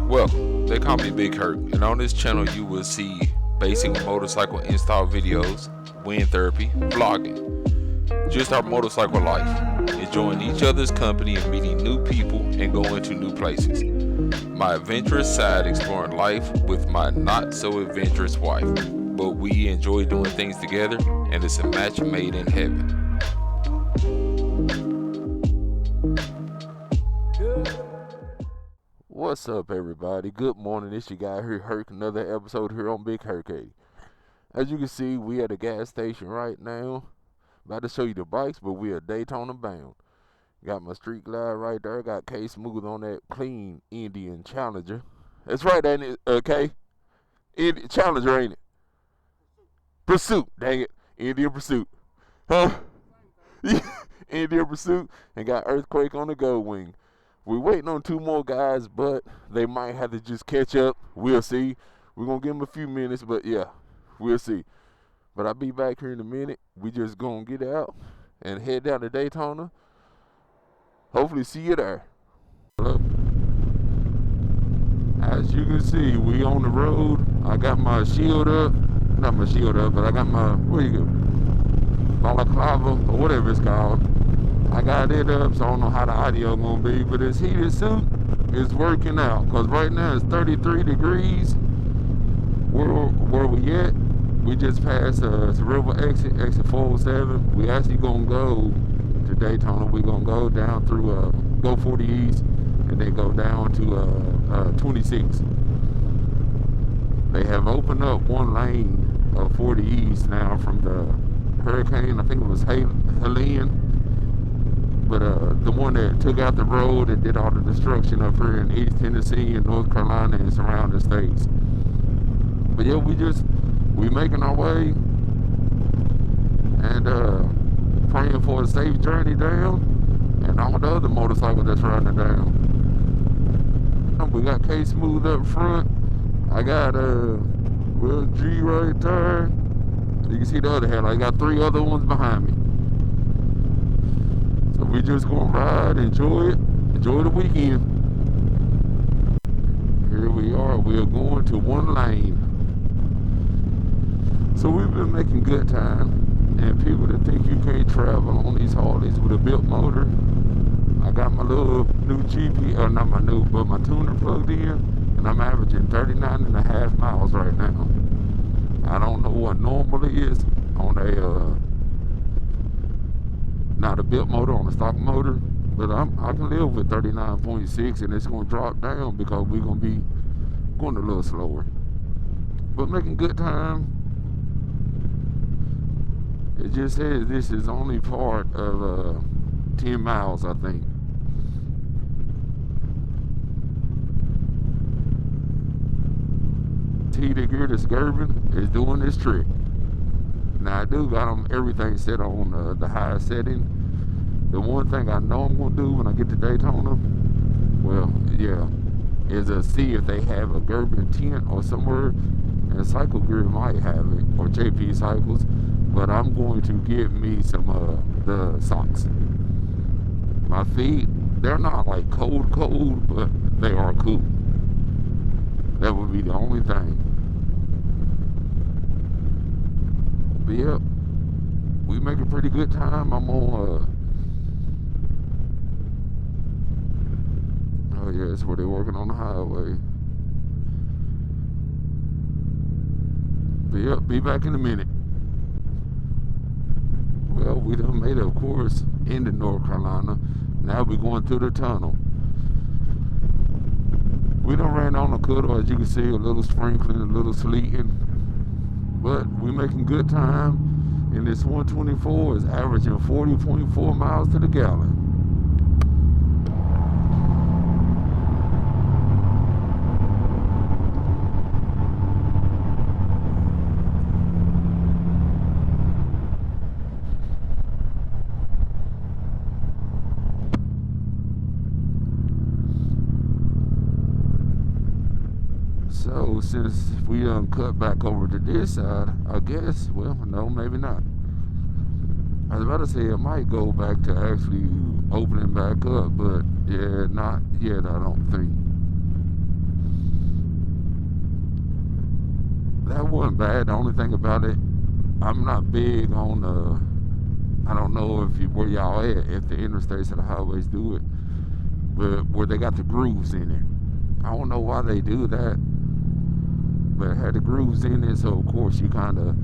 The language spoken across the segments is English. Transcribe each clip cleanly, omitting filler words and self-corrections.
Welcome. They call me Big Herc, and on this channel you will see basic motorcycle install videos, wind therapy, vlogging, just our motorcycle life, enjoying each other's company and meeting new people and going to new places. My adventurous side exploring life with my not so adventurous wife, but we enjoy doing things together and it's a match made in heaven. What's up, everybody? Good morning. It's your guy here, Herc. Another episode here on Big Herc 80. As you can see, we at a gas station right now. About to show you the bikes, but we are Daytona bound. Got my Street Glide right there. Got K Smooth on that clean Indian Challenger. That's right, ain't it? K? Challenger, ain't it? Pursuit. Dang it. Indian Pursuit. Huh? Indian Pursuit. And got Earthquake on the Gold Wing. We're waiting on two more guys, but they might have to just catch up. We'll see. We're going to give them a few minutes, but yeah, we'll see. But I'll be back here in a minute. We just going to get out and head down to Daytona. Hopefully see you there. Hello. As you can see, we on the road. I got my shield up. Not my shield up, but I got my, where you go? Balaclava, or whatever it's called. I got it up, so I don't know how the audio gonna be, but this heated suit is working out. Because right now it's 33 degrees. Where we at? We just passed river exit 407. We actually gonna go to Daytona. We're gonna go down through go 40 East and then go down to 26. They have opened up one lane of 40 East now from the hurricane. I think it was Helene. But the one that took out the road and did all the destruction up here in East Tennessee and North Carolina and surrounding states. But yeah, we making our way and praying for a safe journey down and all the other motorcycles that's riding down. We got K Smooth up front. I got Will G right there. You can see the other headlight. I got three other ones behind me. So we just gonna ride, enjoy the weekend. Here we are, we are going to one lane. So we've been making good time, and people that think you can't travel on these Harleys with a built motor. I got my little new GP, or not my new, but my tuner plugged in, and I'm averaging 39.5 miles right now. I don't know what normal is on not a built motor, on a stock motor, but I can live with 39.6, and it's going to drop down because we're going to be going a little slower. But making good time. It just says this is only part of 10 miles, I think. Heated gear that's Gervin is doing this trick. Now I do got them everything set on the highest setting. The one thing I know I'm gonna do when I get to Daytona, well, yeah, is see if they have a Gervin tent or somewhere, and Cycle Gear might have it, or JP Cycles. But I'm going to get me some the socks. My feet, they're not like cold, but they are cool. That would be the only thing. But yep, we making pretty good time. I'm on oh yeah, it's where they're working on the highway. But yep, be back in a minute. Well, we done made it, of course, into North Carolina. Now we're going through the tunnel. We done ran on the cutter, as you can see, a little sprinkling, a little sleeting. But we're making good time. And this 124 is averaging 40.4 miles to the gallon. So since we cut back over to this side, I guess, well, no, maybe not. I was about to say it might go back to actually opening back up, but yeah, not yet, I don't think. That wasn't bad. The only thing about it, I'm not big on I don't know where y'all at, if the interstates or the highways do it, but where they got the grooves in it. I don't know why they do that, but it had the grooves in it, so of course you kind of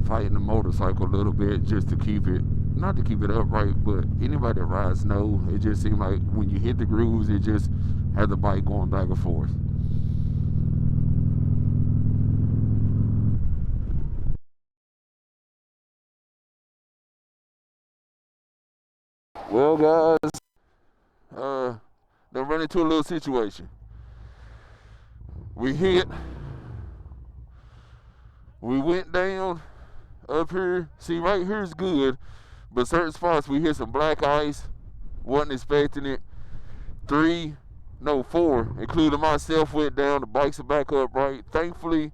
fighting the motorcycle a little bit just to keep it, not to keep it upright, but anybody that rides know, it just seemed like when you hit the grooves, it just had the bike going back and forth. Well, guys, they run into a little situation. We went down up here. See, right here is good, but certain spots we hit some black ice. Wasn't expecting it. 4, including myself, went down. The bikes are back up right. Thankfully,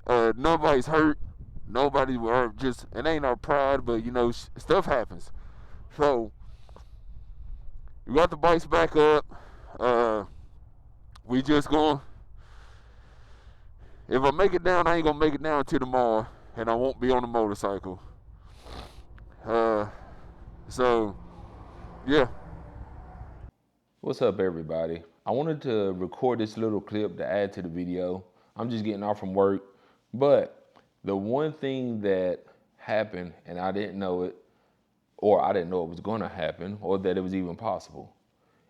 nobody's hurt. Nobody were just, it ain't our pride, but stuff happens. So we got the bikes back up. We just going. If I make it down, I ain't gonna make it down until tomorrow, and I won't be on the motorcycle. So yeah. What's up, everybody? I wanted to record this little clip to add to the video. I'm just getting off from work, but the one thing that happened, and I didn't know it, or I didn't know it was going to happen, or that it was even possible.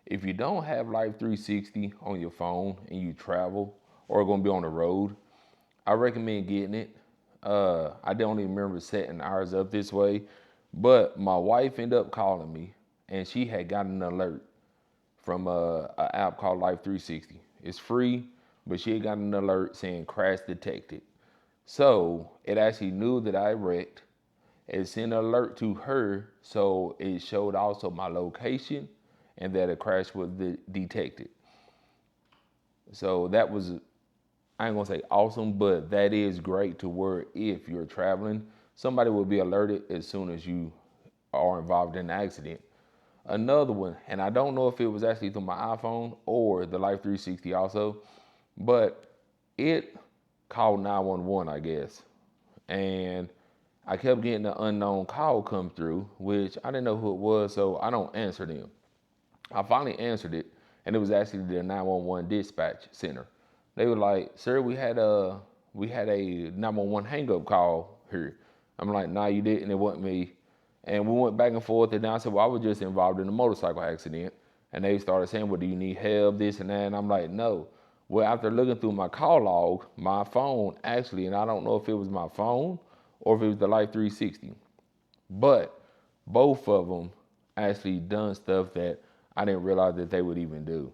If you don't have Life 360 on your phone and you travel or are going to be on the road, I recommend getting it. I don't even remember setting ours up this way, but my wife ended up calling me, and she had gotten an alert from an app called Life 360. It's free, but she had gotten an alert saying crash detected. So it actually knew that I wrecked. It sent an alert to her, so it showed also my location and that a crash was detected. So that was, I ain't gonna say awesome, but that is great to where if you're traveling, somebody will be alerted as soon as you are involved in an accident. Another one, and I don't know if it was actually through my iPhone or the Life 360 also, but it called 911, I guess. And I kept getting an unknown call come through, which I didn't know who it was, so I don't answer them. I finally answered it, and it was actually the 911 dispatch center. They were like, "Sir, we had a 911 hang-up call here." I'm like, "Nah, you didn't. It wasn't me." And we went back and forth, and then I said, "Well, I was just involved in a motorcycle accident." And they started saying, "Well, do you need help, this and that?" And I'm like, "No." Well, after looking through my call log, my phone actually, and I don't know if it was my phone or if it was the Life 360, but both of them actually done stuff that I didn't realize that they would even do.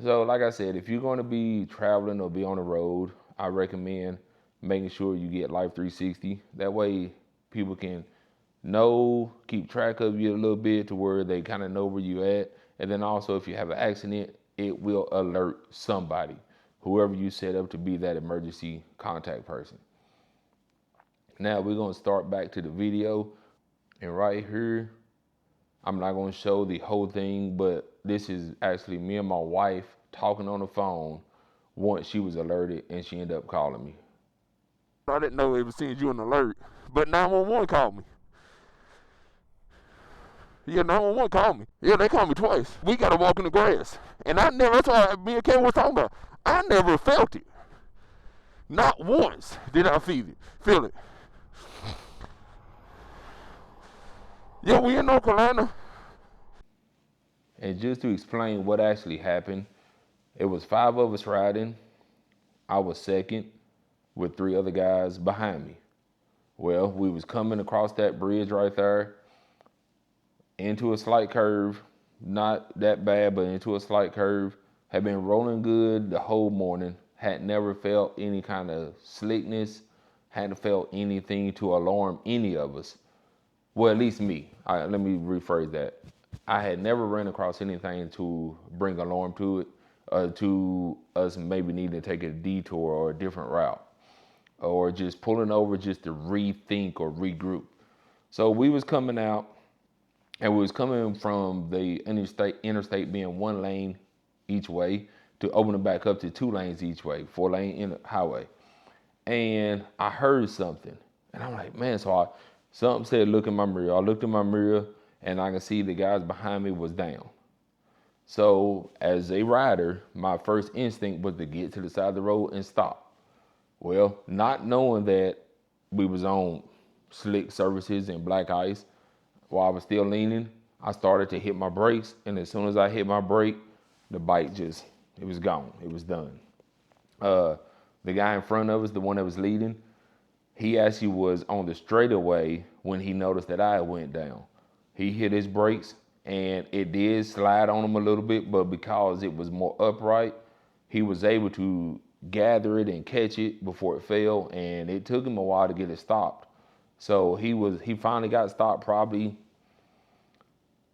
So like I said, if you're going to be traveling or be on the road, I recommend making sure you get Life 360. That way people can keep track of you a little bit to where they kind of know where you at. And then also if you have an accident, it will alert somebody, whoever you set up to be that emergency contact person. Now we're going to start back to the video. And right here, I'm not going to show the whole thing, but this is actually me and my wife talking on the phone once she was alerted and she ended up calling me. I didn't know it was sending you an alert, but 911 called me. Yeah, 911 called me. Yeah, they called me twice. We got to walk in the grass. And that's why me and Kevin was talking about. I never felt it. Not once did I feel it. Yeah, we in North Carolina. And just to explain what actually happened, it was 5 of us riding. I was second with 3 other guys behind me. Well, we was coming across that bridge right there into a slight curve, not that bad, but into a slight curve. Had been rolling good the whole morning, had never felt any kind of slickness, hadn't felt anything to alarm any of us. Well, at least me. Let me rephrase that. I had never ran across anything to bring alarm to it, to us maybe needing to take a detour or a different route, or just pulling over just to rethink or regroup. So we was coming out, and we was coming from the interstate being one lane each way to open it back up to 2 lanes each way, 4-lane in the highway. And I heard something, and I'm like, man, something said, look in my mirror. I looked in my mirror, and I can see the guys behind me was down. So as a rider, my first instinct was to get to the side of the road and stop. Well, not knowing that we was on slick surfaces and black ice, while I was still leaning, I started to hit my brakes, and as soon as I hit my brake, the bike it was gone. It was done. The guy in front of us, the one that was leading, he actually was on the straightaway when he noticed that I went down. He hit his brakes, and it did slide on him a little bit, but because it was more upright, he was able to gather it and catch it before it fell, and it took him a while to get it stopped. So he finally got stopped probably,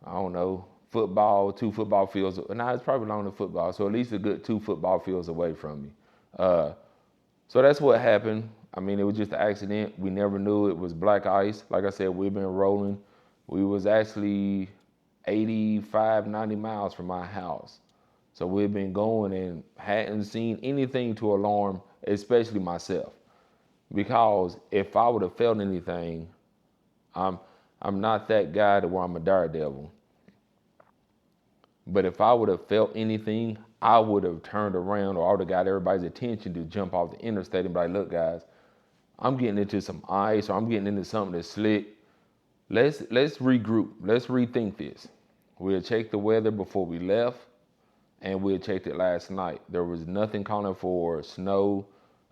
I don't know, 2 football fields. Nah, it's probably longer than football, so at least a good 2 football fields away from me. So that's what happened. I mean, it was just an accident. We never knew it was black ice. Like I said, we've been rolling. We was actually 85, 90 miles from my house. So we've been going and hadn't seen anything to alarm, especially myself. Because if I would have felt anything, I'm not that guy to where I'm a daredevil. But if I would have felt anything, I would have turned around, or I would have got everybody's attention to jump off the interstate and be like, look guys, I'm getting into some ice, or I'm getting into something that's slick. Let's regroup. Let's rethink this. We'll check the weather before we left, and we checked it last night. There was nothing calling for snow.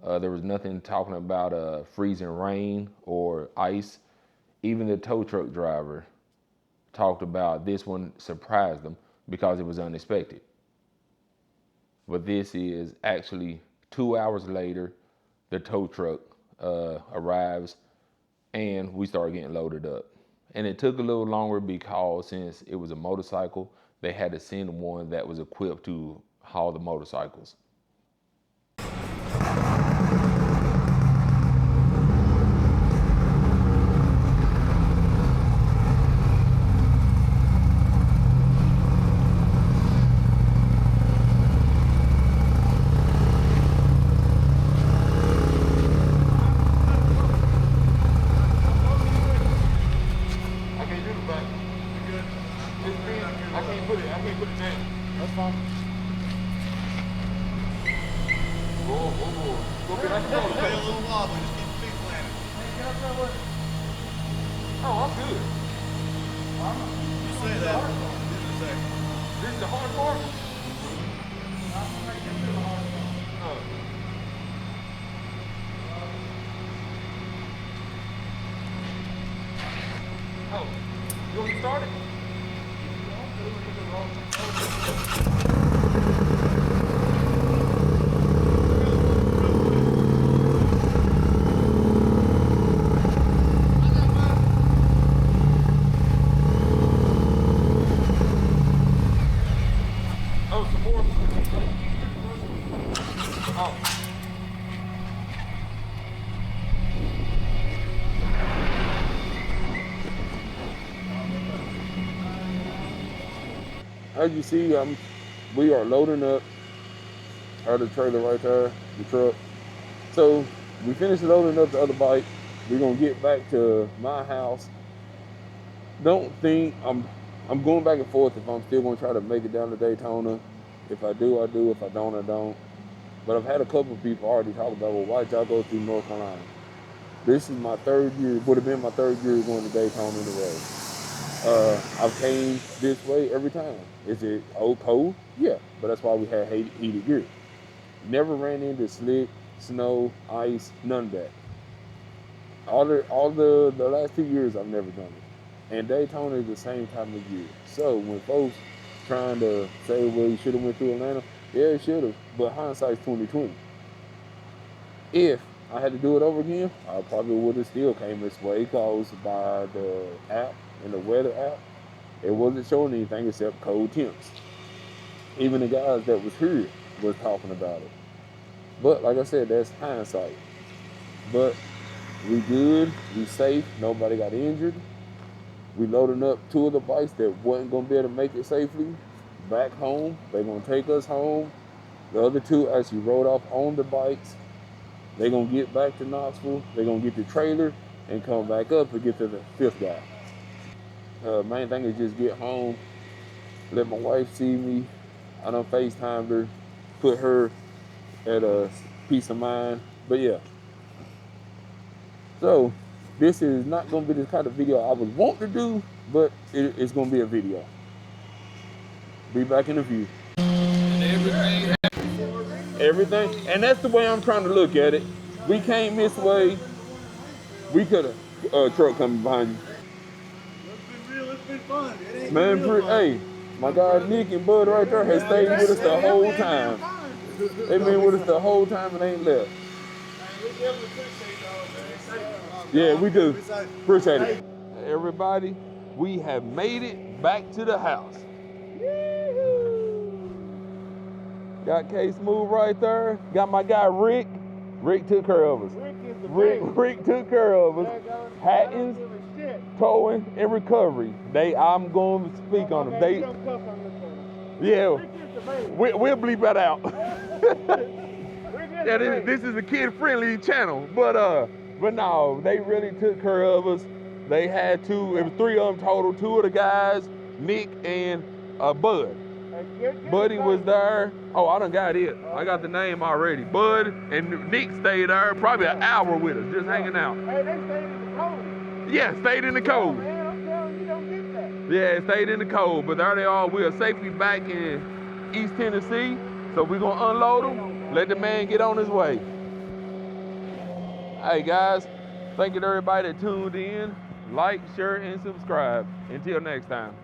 There was nothing talking about freezing rain or ice. Even the tow truck driver talked about this one surprised them because it was unexpected. But this is actually 2 hours later, the tow truck arrives, and we start getting loaded up. And it took a little longer because since it was a motorcycle, they had to send one that was equipped to haul the motorcycles. You want to start it? Oh, some more. Oh. As you see, we are loading up the trailer right there, the truck. So we finished loading up the other bike. We're gonna get back to my house. Don't think I'm going back and forth if I'm still gonna try to make it down to Daytona. If I do, I do. If I don't, I don't. But I've had a couple of people already talk about, well, why'd y'all go through North Carolina? This is my 3rd year, would have been my 3rd year going to Daytona in a row. I've came this way every time. Is it cold? Yeah, but that's why we had heated gear. Never ran into slick, snow, ice, none of that. All the last 2 years I've never done it. And Daytona is the same time of year. So when folks trying to say, well, you should have went through Atlanta, yeah, it should have, but hindsight's 2020. If I had to do it over again, I probably would have still came this way because by the app and the weather app, it wasn't showing anything except cold temps. Even the guys that was here was talking about it. But like I said, that's hindsight. But we good, we safe, nobody got injured. We loading up 2 of the bikes that wasn't gonna be able to make it safely back home. They're gonna take us home. The other two actually rode off on the bikes. They're gonna get back to Knoxville. They're gonna get the trailer and come back up and get to the fifth guy. Main thing is just get home, let my wife see me. I done FaceTimed her, put her at a peace of mind. But yeah. So this is not gonna be the kind of video I would want to do, but it's gonna be a video. Be back in a few. Everything, and that's the way I'm trying to look at it. We came this way. We could have truck coming behind you. It's been real. It's been fun. It ain't Man, real fun. hey, my guy Nick and Bud right there has stayed with us the whole time. They've been with us the whole time and ain't left. Yeah, we do. Appreciate it. Everybody, we have made it back to the house. Got K-Smooth right there. Got my guy Rick. Rick took care of us. Rick took care of us. Hattons, towing, and recovery. I'm going to speak on them. We'll bleep that out. Yeah, this is a kid-friendly channel, but no, they really took care of us. They had two. It was three of them total. Two of the guys, Nick and Bud. Buddy was there. Oh, I done got it. I got the name already. Bud and Nick stayed there probably an hour with us, just hanging out. Hey, they stayed in the cold. Yeah, stayed in the cold. Man, I'm telling you, don't get that. Yeah, stayed in the cold, but there they are. We are safely back in East Tennessee, so we're gonna unload them, let the man get on his way. Hey guys, thank you to everybody that tuned in. Like, share, and subscribe. Until next time.